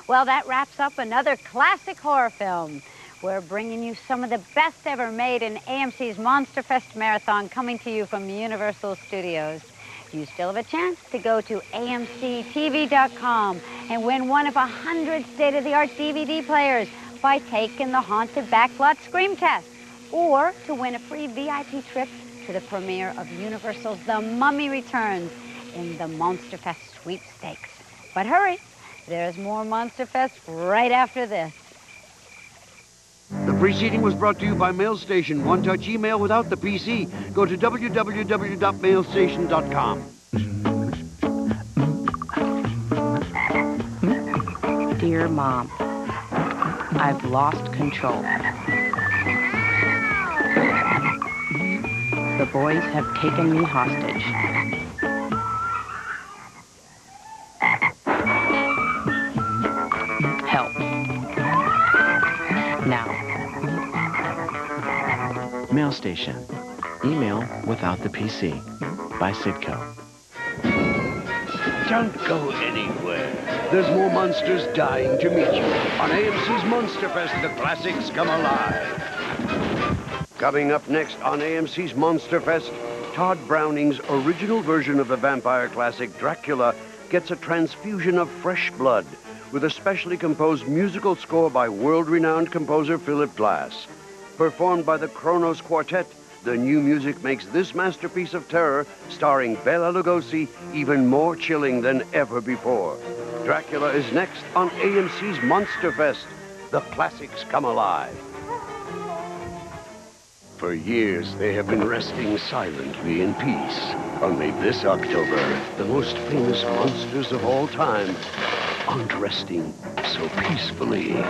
Well, that wraps up another classic horror film. We're bringing you some of the best ever made in AMC's Monster Fest Marathon, coming to you from Universal Studios. You still have a chance to go to AMCTV.com and win one of 100 state-of-the-art DVD players by taking the Haunted Backlot Scream Test, or to win a free VIP trip to the premiere of Universal's The Mummy Returns in the Monster Fest sweepstakes. But hurry, there's more Monster Fest right after this. The preceding was brought to you by Mailstation. One-touch email without the PC. Go to www.mailstation.com. Dear Mom, I've lost control. The boys have taken me hostage. Help. Now. Mailstation. Email without the PC. By Sidco. Don't go anywhere. There's more monsters dying to meet you. On AMC's Monster Fest, the classics come alive. Coming up next on AMC's Monster Fest, Todd Browning's original version of the vampire classic Dracula gets a transfusion of fresh blood with a specially composed musical score by world-renowned composer Phillip. Performed by the Kronos Quartet, the new music makes this masterpiece of terror, starring Bela Lugosi, even more chilling than ever before. Dracula is next on AMC's Monster Fest. The classics come alive. For years, they have been resting silently in peace. Only this October, the most famous monsters of all time aren't resting so peacefully.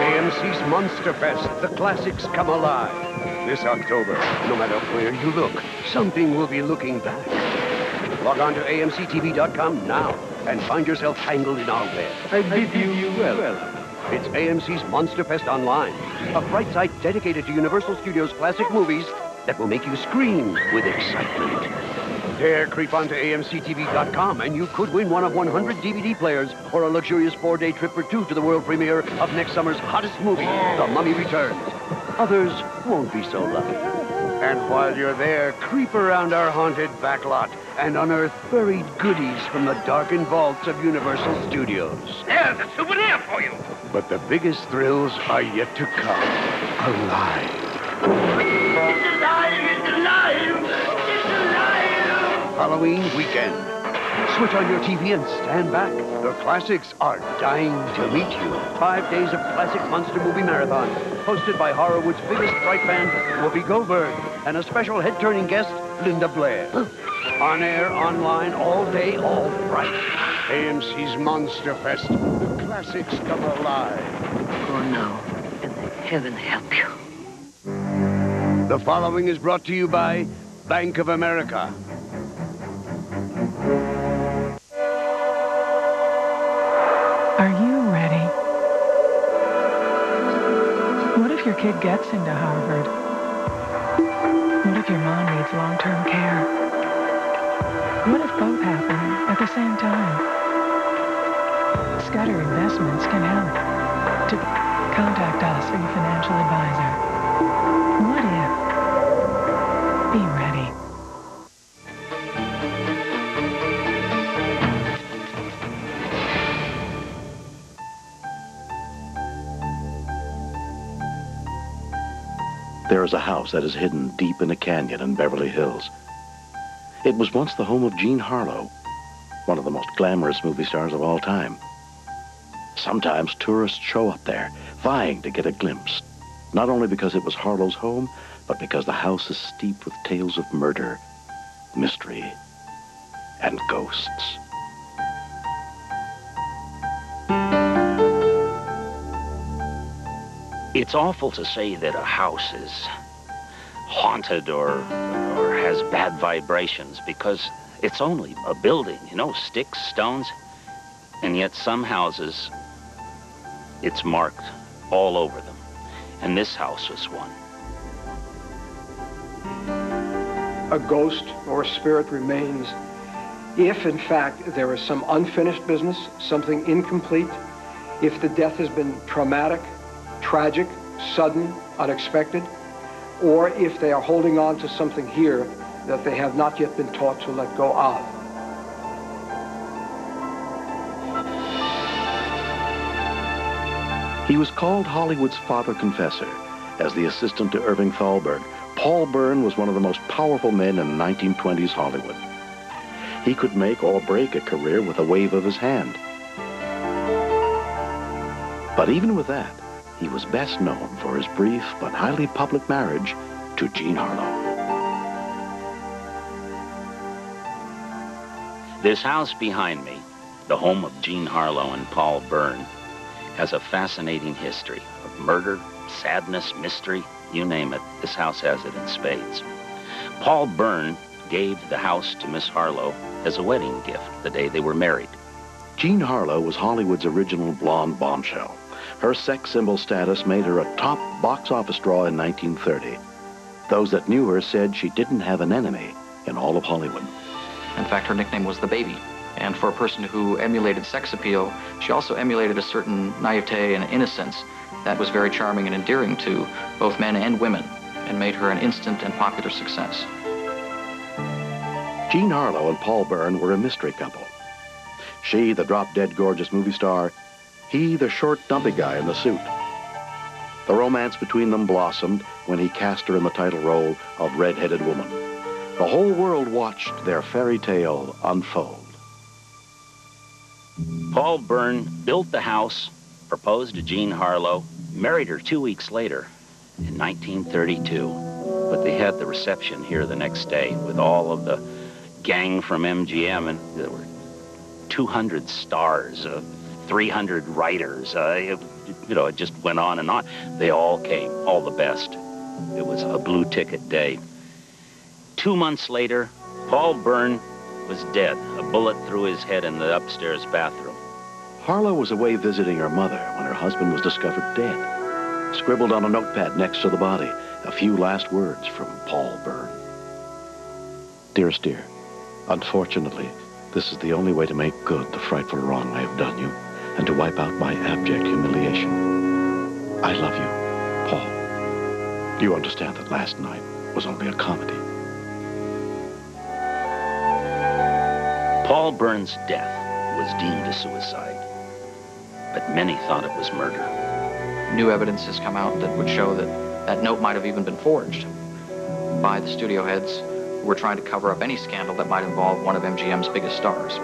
AMC's Monster Fest, the classics come alive. This October, no matter where you look, something will be looking back. Log on to AMCTV.com now and find yourself tangled in our web. I bid you welcome. It's AMC's Monster Fest Online, a bright site dedicated to Universal Studios classic movies that will make you scream with excitement. Dare creep onto AMCTV.com and you could win one of 100 DVD players or a luxurious 4-day trip for two to the world premiere of next summer's hottest movie, The Mummy Returns. Others won't be so lucky. And while you're there, creep around our haunted backlot and unearth buried goodies from the darkened vaults of Universal Studios. There's a souvenir for you. But the biggest thrills are yet to come. Alive. It's alive! It's alive! It's alive! Halloween weekend. Switch on your TV and stand back. The classics are dying to meet you. 5 days of classic monster movie marathon, hosted by Horrorwood's biggest fright fan, Whoopi Goldberg, and a special head-turning guest, Linda Blair. On air, online, all day, all fright. AMC's Monster Fest. The classics come alive. Go now, and heaven help you. The following is brought to you by Bank of America. Are you ready? What if your kid gets into Harvard? What if your mom needs long-term care? What if both happen at the same time? Scudder Investments can help. To contact us or your financial advisor. What if? Be ready. There is a house that is hidden deep in a canyon in Beverly Hills. It was once the home of Jean Harlow, one of the most glamorous movie stars of all time. Sometimes tourists show up there, vying to get a glimpse, not only because it was Harlow's home, but because the house is steeped with tales of murder, mystery, and ghosts. It's awful to say that a house is haunted or has bad vibrations, because it's only a building, you know, sticks, stones. And yet some houses, it's marked all over them. And this house was one. A ghost or spirit remains If, in fact, there is some unfinished business, something incomplete, if the death has been traumatic, tragic, sudden, unexpected, or if they are holding on to something here that they have not yet been taught to let go of. He was called Hollywood's father confessor. As the assistant to Irving Thalberg, Paul Byrne was one of the most powerful men in 1920s Hollywood. He could make or break a career with a wave of his hand. But even with that, he was best known for his brief but highly public marriage to Jean Harlow. This house behind me, the home of Jean Harlow and Paul Byrne, has a fascinating history of murder, sadness, mystery, you name it. This house has it in spades. Paul Byrne gave the house to Miss Harlow as a wedding gift the day they were married. Jean Harlow was Hollywood's original blonde bombshell. Her sex symbol status made her a top box office draw in 1930. Those that knew her said she didn't have an enemy in all of Hollywood. In fact, her nickname was the Baby. And for a person who emulated sex appeal, she also emulated a certain naivete and innocence that was very charming and endearing to both men and women, and made her an instant and popular success. Jean Harlow and Paul Byrne were a mystery couple. She, the drop-dead gorgeous movie star, he, the short, dumpy guy in the suit. The romance between them blossomed when he cast her in the title role of Red-Headed Woman. The whole world watched their fairy tale unfold. Paul Byrne built the house, proposed to Jean Harlow, married her 2 weeks later in 1932. But they had the reception here the next day with all of the gang from MGM, and there were 200 stars, 300 writers. It just went on and on. They all came, all the best. It was a blue ticket day. 2 months later, Paul Byrne was dead, a bullet through his head in the upstairs bathroom. Harlow was away visiting her mother when her husband was discovered dead. Scribbled on a notepad next to the body, a few last words from Paul Byrne. Dearest dear, unfortunately, this is the only way to make good the frightful wrong I have done you, and to wipe out my abject humiliation. I love you, Paul. You understand that last night was only a comedy. Paul Byrne's death was deemed a suicide, but many thought it was murder. New evidence has come out that would show that that note might have even been forged by the studio heads who were trying to cover up any scandal that might involve one of MGM's biggest stars.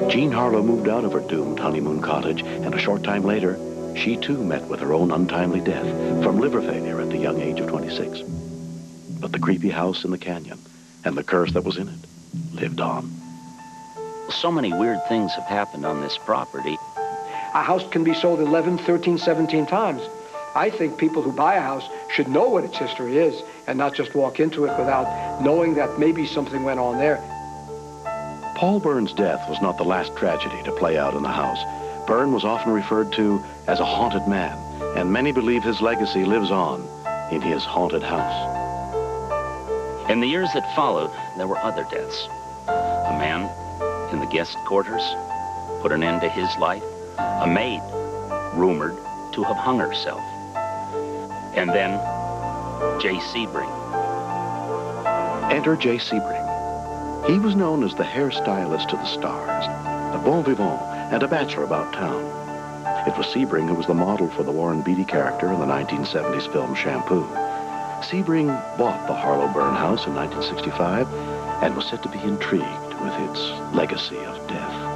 Jean Harlow moved out of her doomed honeymoon cottage, and a short time later, she too met with her own untimely death from liver failure at the young age of 26. But the creepy house in the canyon and the curse that was in it lived on. So many weird things have happened on this property. A house can be sold 11, 13, 17 times. I think people who buy a house should know what its history is and not just walk into it without knowing that maybe something went on there. Paul Byrne's death was not the last tragedy to play out in the house. Byrne was often referred to as a haunted man, and many believe his legacy lives on in his haunted house. In the years that followed, there were other deaths. A man in the guest quarters put an end to his life. A maid rumored to have hung herself. And then J. Sebring. Enter J. Sebring. He was known as the hairstylist to the stars, a bon vivant, and a bachelor about town. It was Sebring who was the model for the Warren Beatty character in the 1970s film Shampoo. Sebring bought the Harlow Byrne house in 1965 and was said to be intrigued with its legacy of death.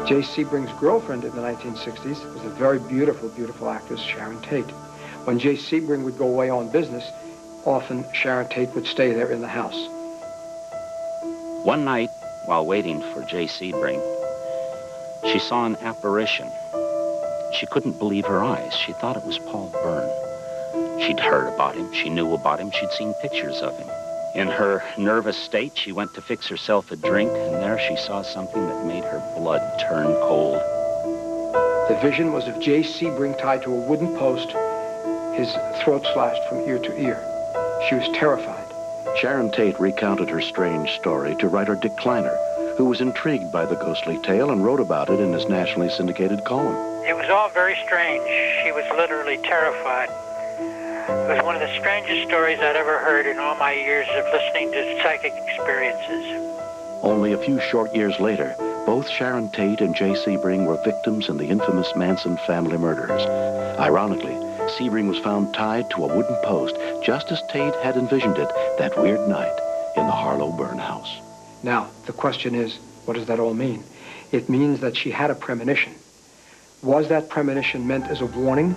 J. Sebring's girlfriend in the 1960s was a very beautiful, beautiful actress, Sharon Tate. When J. Sebring would go away on business, often Sharon Tate would stay there in the house. One night, while waiting for J. Sebring, she saw an apparition. She couldn't believe her eyes. She thought it was Paul Byrne. She'd heard about him. She knew about him. She'd seen pictures of him. In her nervous state, she went to fix herself a drink, and there she saw something that made her blood turn cold. The vision was of J. Sebring tied to a wooden post, his throat slashed from ear to ear. She was terrified. Sharon Tate recounted her strange story to writer Dick Kleiner, who was intrigued by the ghostly tale and wrote about it in his nationally syndicated column. It was all very strange. She was literally terrified. It was one of the strangest stories I'd ever heard in all my years of listening to psychic experiences. Only a few short years later, both Sharon Tate and Jay Sebring were victims in the infamous Manson family murders. Ironically, Sebring was found tied to a wooden post, just as Tate had envisioned it that weird night in the Harlow burn house. Now, the question is, what does that all mean? It means that she had a premonition. Was that premonition meant as a warning?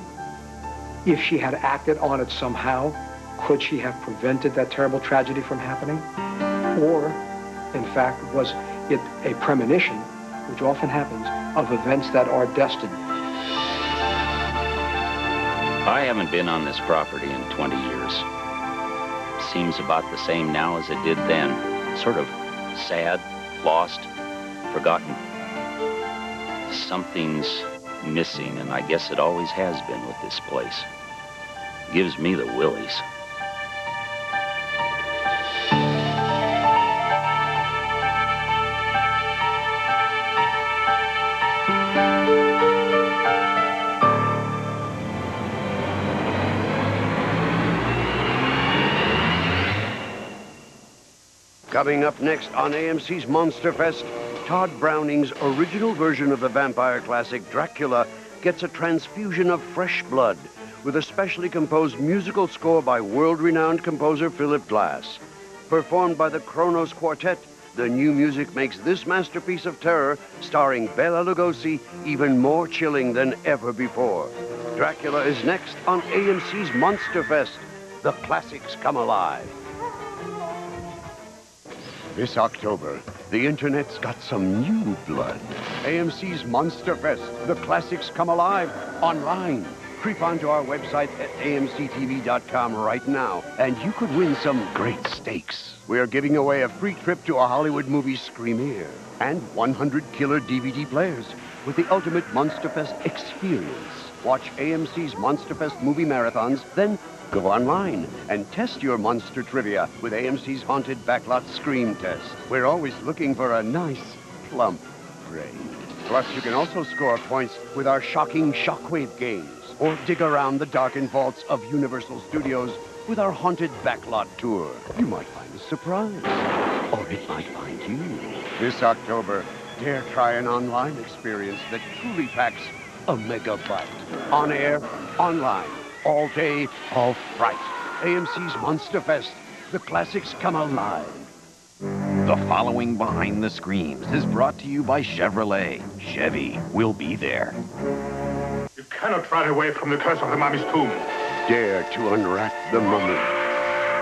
If she had acted on it somehow, could she have prevented that terrible tragedy from happening? Or, in fact, was it a premonition, which often happens, of events that are destined? I haven't been on this property in 20 years. Seems about the same now as it did then. Sort of sad, lost, forgotten. Something's missing, and I guess it always has been with this place. Gives me the willies. Coming up next on AMC's Monster Fest, Todd Browning's original version of the vampire classic Dracula gets a transfusion of fresh blood with a specially composed musical score by world-renowned composer Phillip. Performed by the Kronos Quartet, the new music makes this masterpiece of terror, starring Bela Lugosi, even more chilling than ever before. Dracula is next on AMC's Monster Fest. The classics come alive. This October, the internet's got some new blood. AMC's Monster Fest. The classics come alive online. Creep onto our website at amctv.com right now, and you could win some great stakes. We are giving away a free trip to a Hollywood movie screener and 100 killer DVD players with the ultimate Monster Fest experience. Watch AMC's Monster Fest movie marathons, then go online and test your monster trivia with AMC's Haunted Backlot Scream Test. We're always looking for a nice, plump brain. Plus, you can also score points with our shocking Shockwave games, or dig around the darkened vaults of Universal Studios with our Haunted Backlot Tour. You might find a surprise, or it might find you. This October, dare try an online experience that truly packs a megabyte. On air, online, all day, all fright. AMC's Monster Fest. The classics come alive. The following Behind the Screams is brought to you by Chevrolet. Chevy will be there. You cannot run away from the curse of the mummy's tomb. Dare to unwrap the mummy.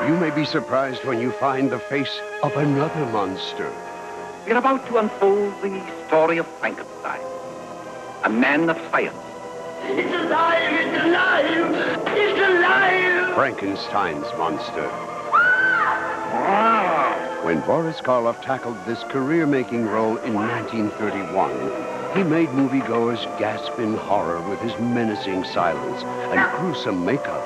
You may be surprised when you find the face of another monster. We're about to unfold the story of Frankenstein, a man of science. It's alive! It's alive! It's alive! Frankenstein's monster. When Boris Karloff tackled this career-making role in 1931, he made moviegoers gasp in horror with his menacing silence and gruesome makeup.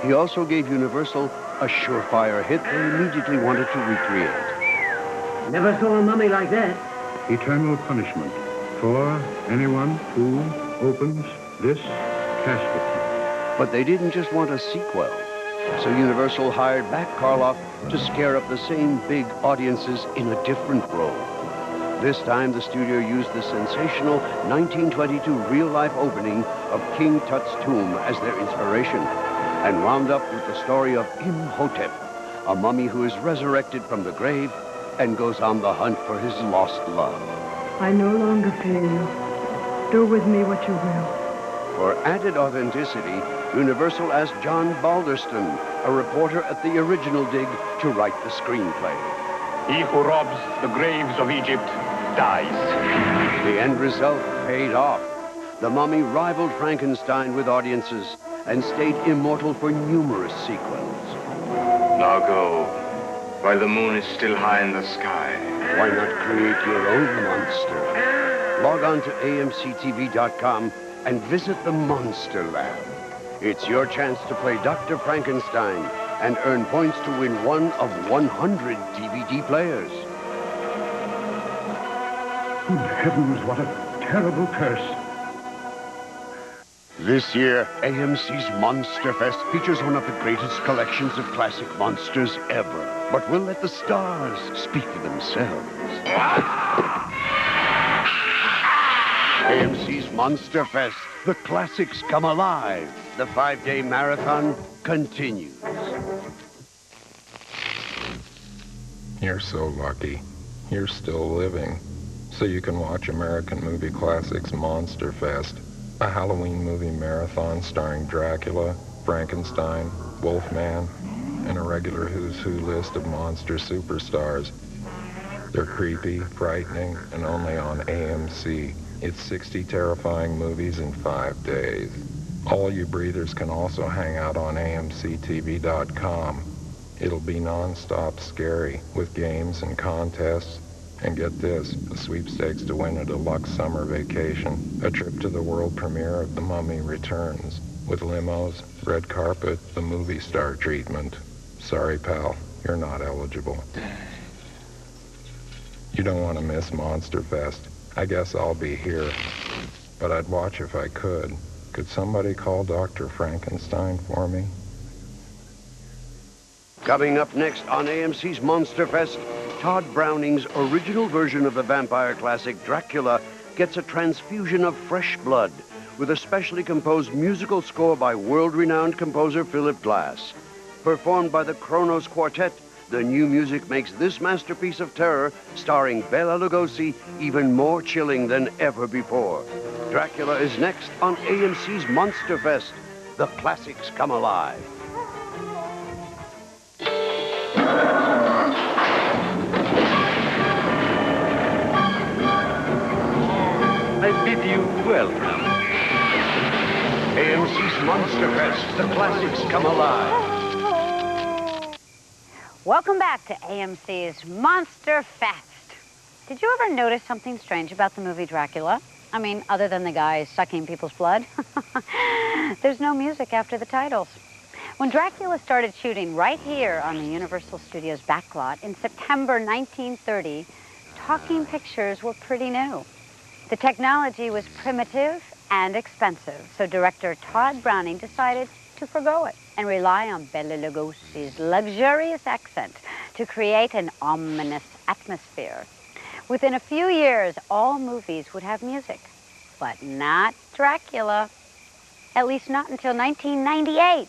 He also gave Universal a surefire hit they immediately wanted to recreate. Never saw a mummy like that. Eternal punishment for anyone who opens this casket. But they didn't just want a sequel. So Universal hired back Karloff to scare up the same big audiences in a different role. This time, the studio used the sensational 1922 real-life opening of King Tut's tomb as their inspiration, and wound up with the story of Imhotep, a mummy who is resurrected from the grave and goes on the hunt for his lost love. I no longer fear you. Do with me what you will. For added authenticity, Universal asked John Balderston, a reporter at the original dig, to write the screenplay. He who robs the graves of Egypt dies. The end result paid off. The Mummy rivaled Frankenstein with audiences and stayed immortal for numerous sequels. Now go, while the moon is still high in the sky. Why not create your own monster? Log on to amctv.com and visit the Monster Lab. It's your chance to play Dr. Frankenstein and earn points to win one of 100 DVD players. Good heavens, what a terrible curse. This year, AMC's Monster Fest features one of the greatest collections of classic monsters ever. But we'll let the stars speak for themselves. AMC's Monster Fest. The classics come alive. The 5-day marathon continues. You're so lucky. You're still living. So you can watch American Movie Classics Monster Fest, a Halloween movie marathon starring Dracula, Frankenstein, Wolfman, and a regular who's who list of monster superstars. They're creepy, frightening, and only on AMC. It's 60 terrifying movies in 5 days. All you breathers can also hang out on AMCTV.com. It'll be non-stop scary with games and contests. And get this, a sweepstakes to win a deluxe summer vacation, a trip to the world premiere of The Mummy Returns, with limos, red carpet, the movie star treatment. Sorry, pal, you're not eligible. You don't want to miss Monster Fest. I guess I'll be here. But I'd watch if I could. Could somebody call Dr. Frankenstein for me? Coming up next on AMC's Monster Fest, Todd Browning's original version of the vampire classic Dracula gets a transfusion of fresh blood with a specially composed musical score by world-renowned composer Phillip. Performed by the Kronos Quartet, the new music makes this masterpiece of terror, starring Bela Lugosi, even more chilling than ever before. Dracula is next on AMC's Monster Fest. The classics come alive. I bid you welcome. AMC's Monster Fest. The classics come alive. Welcome back to AMC's Monster Fest. Did you ever notice something strange about the movie Dracula? I mean, other than the guy sucking people's blood? There's no music after the titles. When Dracula started shooting right here on the Universal Studios backlot in September 1930, talking pictures were pretty new. The technology was primitive and expensive, so director Todd Browning decided to forgo it and rely on Bela Lugosi's luxurious accent to create an ominous atmosphere. Within a few years, all movies would have music, but not Dracula. At least not until 1998,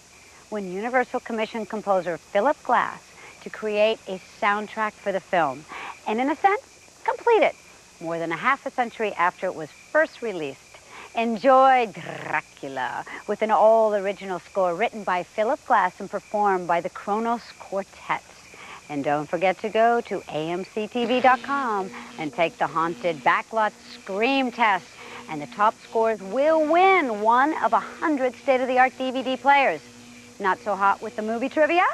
when Universal commissioned composer Phillip to create a soundtrack for the film, and in a sense, complete it, more than a half a century after it was first released. Enjoy Dracula with an all-original score written by Phillip and performed by the Kronos Quartet. And don't forget to go to AMCTV.com and take the haunted backlot scream test. And the top scores will win one of 100 state-of-the-art DVD players. Not so hot with the movie trivia?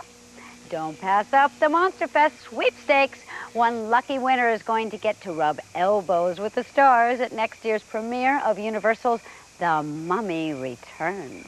Don't pass up the Monster Fest sweepstakes. One lucky winner is going to get to rub elbows with the stars at next year's premiere of Universal's The Mummy Returns.